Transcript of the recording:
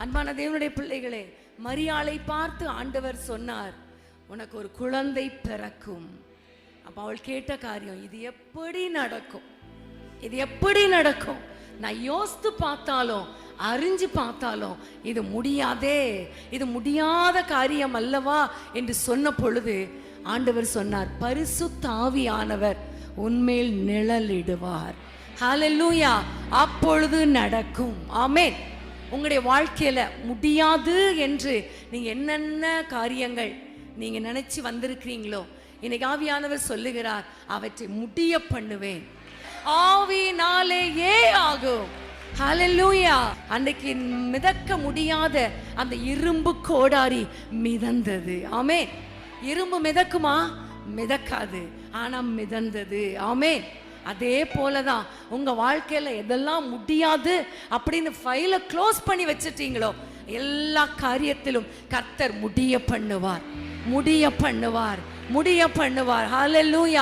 அன்பான தேவனுடைய பிள்ளைகளே, மரியாளை பார்த்து ஆண்டவர் சொன்னார், உனக்கு ஒரு குழந்தை பிறக்கும். அப்ப அவள் கேட்ட காரியம், இது எப்படி நடக்கும்? இது எப்படி நடக்கும்? நான் யோசித்து பார்த்தாலும் அறிஞ்சு பார்த்தாலும் இது முடியாதே, இது முடியாத காரியம் அல்லவா என்று சொன்ன பொழுது ஆண்டவர் சொன்னார், பரிசுத்த ஆவியானவர் உன்மேல் நிழலிடுவார். ஹல்லேலூயா. அப்பொழுது நடக்கும். ஆமென். உங்களுடைய வாழ்க்கையில முடியாது என்று நீங்க என்னென்ன காரியங்கள் நீங்க நினைச்சு வந்திருக்கிறீங்களோ, இன்னைக்கு ஆவியானவர் சொல்லுகிறார், அவற்றை முடிய பண்ணுவேன். ஆவியினாலேயே ஆகும். ஹல்லேலூயா. அன்னைக்கு மிதக்க முடியாத அந்த இரும்பு கோடாரி மிதந்தது. ஆமென். இரும்பு மிதக்குமா? மிதக்காது, ஆனா மிதந்தது. ஆமென். அதே போலதான் உங்க வாழ்க்கையில எதெல்லாம் முடியாது அப்படின்னு ஃபைலை க்ளோஸ் பண்ணி வச்சிட்டீங்களோ, எல்லா காரியத்திலும் கர்த்தர் முடிய பண்ணுவார், முடிய பண்ணுவார், முடிய பண்ணுவார். ஹல்லேலூயா.